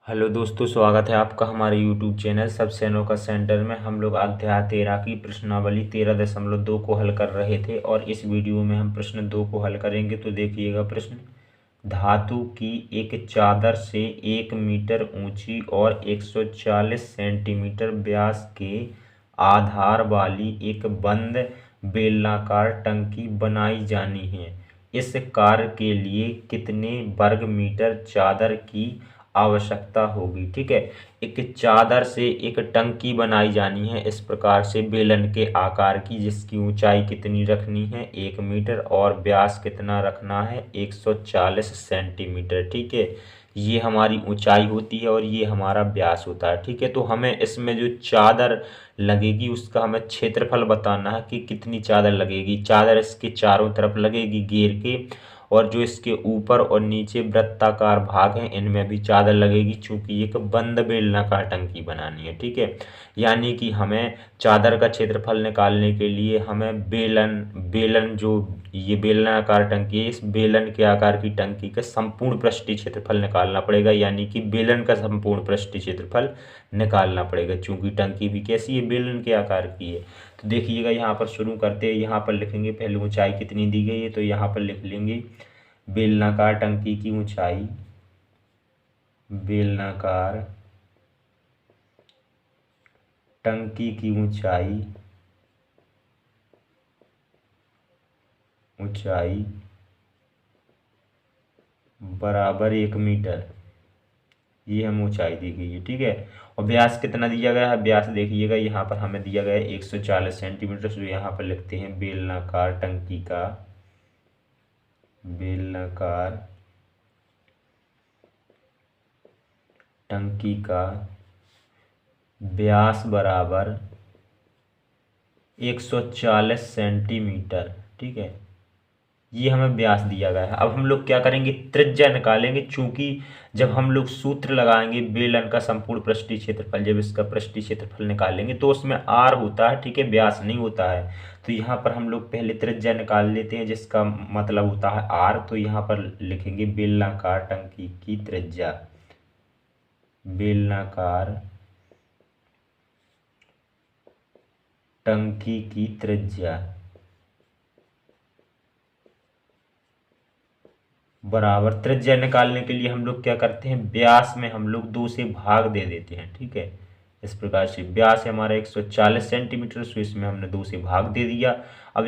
Hello दोस्तों, स्वागत है आपका हमारे यूट्यूब चैनल सबसे अनोखा सेंटर में। हम लोग अध्याय 13 की प्रश्नावली 13.2 को हल कर रहे थे और इस वीडियो में हम प्रश्न 2 को हल करेंगे। तो देखिएगा प्रश्न। धातु की एक चादर से 1 मीटर ऊंची और 140 सेंटीमीटर व्यास के आधार वाली एक बंद बेलनाकार टंकी बनाई जानी है। इस कार्य के लिए कितने वर्ग मीटर चादर की आवश्यकता होगी। ठीक है, एक चादर से एक टंकी बनाई जानी है इस प्रकार से बेलन के आकार की, जिसकी ऊंचाई कितनी रखनी है 1 मीटर और व्यास कितना रखना है 140 सेंटीमीटर। ठीक है, ये हमारी ऊंचाई होती है और ये हमारा व्यास होता है। ठीक है, तो हमें इसमें जो चादर लगेगी उसका हमें क्षेत्रफल बताना है कि कितनी चादर लगेगी। चादर इसके चारों तरफ लगेगी घेर के, और जो इसके ऊपर और नीचे वृत्ताकार भाग हैं इनमें भी चादर लगेगी, चूंकि एक बंद बेलनाकार टंकी बनानी है। ठीक है, यानी कि हमें चादर का क्षेत्रफल निकालने के लिए हमें बेलन बेलन जो ये बेलनाकार टंकी है, इस बेलन के आकार की टंकी का संपूर्ण पृष्ठीय क्षेत्रफल निकालना पड़ेगा, यानी कि बेलन का संपूर्ण पृष्ठीय क्षेत्रफल निकालना पड़ेगा, चूंकि टंकी भी कैसी है, बेलन के आकार की है। तो देखिएगा यहाँ पर शुरू करते हैं। यहाँ पर लिखेंगे पहले ऊंचाई कितनी दी गई है, तो यहाँ पर लिख लेंगे बेलनाकार टंकी की ऊंचाई, बेलनाकार टंकी की ऊंचाई बराबर 1 मीटर, ये हम ऊंचाई दी गई है। ठीक है, और व्यास कितना दिया गया है, व्यास देखिएगा यहाँ पर हमें दिया गया है 140 सेंटीमीटर। तो यहाँ पर लिखते हैं बेलनाकार टंकी का व्यास बराबर 140 सेंटीमीटर। ठीक है, ये हमें व्यास दिया गया है। अब हम लोग क्या करेंगे, त्रिज्या निकालेंगे, चूंकि जब हम लोग सूत्र लगाएंगे बेलन का संपूर्ण पृष्ठीय क्षेत्रफल, जब इसका पृष्ठीय क्षेत्रफल निकालेंगे तो उसमें आर होता है। ठीक है, व्यास नहीं होता है। तो यहाँ पर हम लोग पहले त्रिज्या निकाल लेते हैं, जिसका मतलब होता है आर। तो यहाँ पर लिखेंगे बेलनाकार टंकी की त्रिज्या, बेलनाकार टंकी की त्रिज्या बराबर, त्रिज्या निकालने के लिए हम लोग क्या करते हैं, व्यास में हम लोग 2 से भाग दे देते हैं। ठीक है, इस प्रकार से व्यास है हमारा 140 सेंटीमीटर, सो इसमें हमने 2 से भाग दे दिया। अब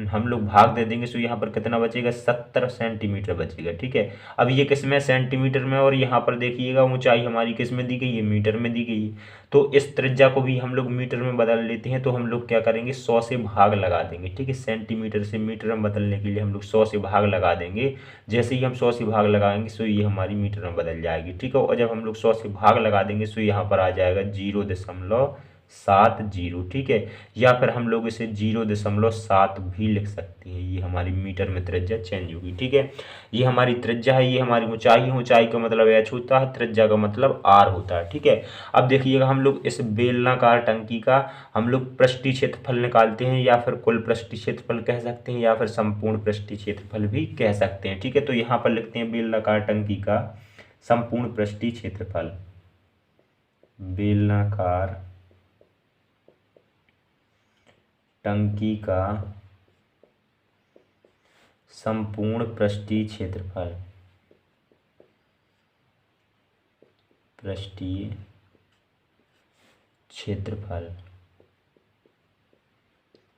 हम लोग भाग दे देंगे, सो यहाँ पर कितना बचेगा, 70 सेंटीमीटर बचेगा। ठीक है, अब ये किस में, सेंटीमीटर में, और यहाँ पर देखिएगा ऊंचाई हमारी किस में दी गई है, मीटर में दी गई है। तो इस त्रिज्या को भी हम लोग मीटर में बदल लेते हैं। तो हम लोग क्या करेंगे, 100 से भाग लगा देंगे। ठीक है, सेंटीमीटर से मीटर में बदलने के लिए हम लोग 100 से भाग लगा देंगे। जैसे ही हम 100 से भाग लगाएंगे सो ये हमारी मीटर में बदल जाएगी। ठीक है, और जब हम लोग 100 से भाग लगा देंगे सो यहाँ पर आ जाएगा 0.70। ठीक है, या फिर हम लोग इसे 0.7 भी लिख सकते हैं। ये हमारी मीटर में त्रिज्या चेंज होगी। ठीक है, ये हमारी त्रिज्या है, ये हमारी ऊंचाई है। ऊंचाई का मतलब एच होता है, त्रिज्या का मतलब आर होता है। ठीक है, अब देखिएगा हम लोग इस बेलनाकार टंकी का हम लोग पृष्ठीय क्षेत्रफल निकालते हैं, या फिर कुल पृष्ठीय क्षेत्रफल कह सकते हैं, या फिर संपूर्ण पृष्ठीय क्षेत्रफल भी कह सकते हैं। ठीक है, तो यहाँ पर लिखते हैं बेलनाकार टंकी का संपूर्ण पृष्ठीय क्षेत्रफल, बेलनाकार टंकी का संपूर्ण पृष्ठीय क्षेत्रफल,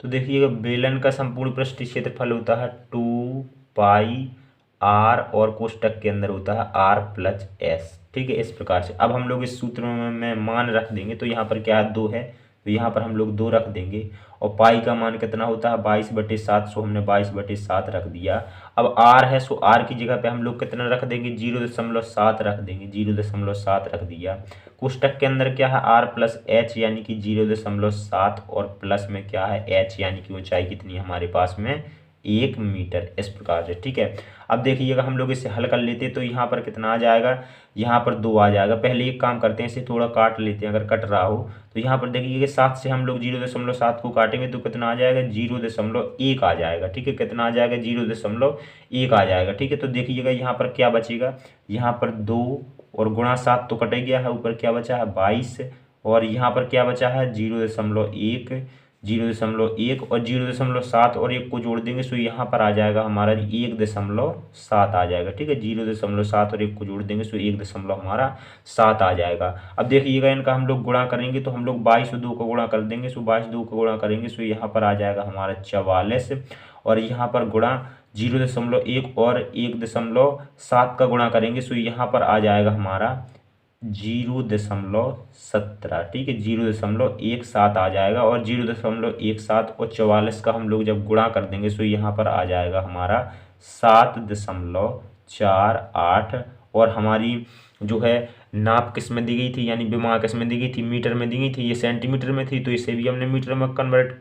तो देखिएगा बेलन का संपूर्ण पृष्ठीय क्षेत्रफल होता है 2πr, और कोष्टक के अंदर होता है r+s। ठीक है, इस प्रकार से अब हम लोग इस सूत्र में मान रख देंगे। तो यहाँ पर क्या है, 2 है, तो यहाँ पर हम लोग 2 रख देंगे। और पाई का मान कितना होता है, 22/7, सो हमने 22/7 रख दिया। अब r है, सो r की जगह पे हम लोग कितना रख देंगे, 0.7 रख देंगे, 0.7 रख दिया। कोष्टक के अंदर क्या है, r+h यानी कि 0.7, और प्लस में क्या है, h यानी कि ऊंचाई कितनी हमारे पास में 1 मीटर, इस प्रकार से। ठीक है, अब देखिएगा हम लोग इसे हल कर लेते हैं। तो यहाँ पर कितना आ जाएगा, यहाँ पर 2 आ जाएगा। पहले एक काम करते हैं, इसे थोड़ा काट लेते हैं, अगर कट रहा हो तो यहाँ पर देखिएगा 7 से हम लोग 0.7 को काटेंगे तो कितना आ जाएगा, 0.1 आ जाएगा। ठीक है, कितना आ जाएगा, 0.1 आ जाएगा। ठीक है, तो देखिएगा यहाँ पर क्या बचेगा, यहाँ पर 2 और गुणा 7 तो कट गया है, ऊपर क्या बचा है 22, और यहाँ पर क्या बचा है 0.1, 0.1 और 0.7 और 1 को जोड़ देंगे तो यहाँ पर आ जाएगा हमारा 1.7 आ जाएगा। ठीक है, 0.7 और 1 को जोड़ देंगे तो 1 हमारा 7 आ जाएगा। अब देखिएगा इनका हम लोग गुणा करेंगे तो हम लोग 22 और 2 को गुणा कर देंगे, तो 22 2 को गुणा करेंगे तो यहाँ पर आ जाएगा हमारा 44, और यहाँ पर गुणा 0.1 और 1.7 का गुणा करेंगे तो यहाँ पर आ जाएगा हमारा 0.17। ठीक है, 0.17 आ जाएगा, और 0.17 और 44 का हम लोग जब गुणा कर देंगे तो यहाँ पर आ जाएगा हमारा 7.48। और हमारी जो है नाप किस में दी गई थी, यानी विमा किस में दी गई थी, मीटर में दी गई थी, ये सेंटीमीटर में थी, तो इसे भी हमने मीटर में कन्वर्ट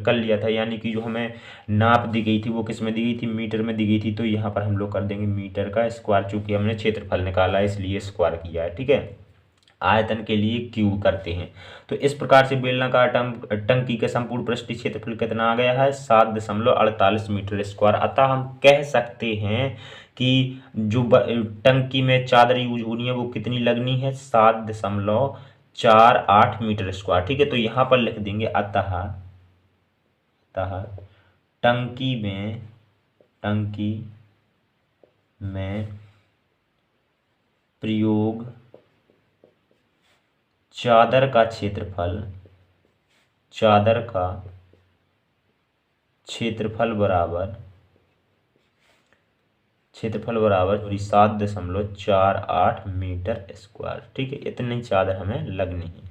कर लिया था, यानी कि जो हमें नाप दी गई थी वो किस में दी गई थी, मीटर में दी गई थी। तो यहाँ पर हम लोग कर देंगे मीटर का स्क्वायर, चूंकि हमने क्षेत्रफल निकाला है इसलिए स्क्वायर किया है। ठीक है, आयतन के लिए क्यूब करते हैं। तो इस प्रकार से बेलनाकार टंकी का संपूर्ण पृष्ठीय क्षेत्रफल कितना आ गया है 7.48 मीटर स्क्वायर। अतः हम कह सकते हैं कि जो टंकी में चादर यूज होनी है वो कितनी लगनी है 7.48 मीटर स्क्वायर। ठीक है, तो यहाँ पर लिख देंगे अतः टंकी में प्रयोग चादर का क्षेत्रफल बराबर 7.48 मीटर स्क्वायर। ठीक है, इतनी चादर हमें लगनी है,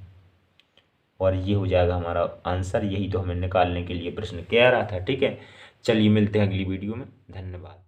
और ये हो जाएगा हमारा आंसर। यही तो हमें निकालने के लिए प्रश्न कह रहा था। ठीक है, चलिए मिलते हैं अगली वीडियो में, धन्यवाद।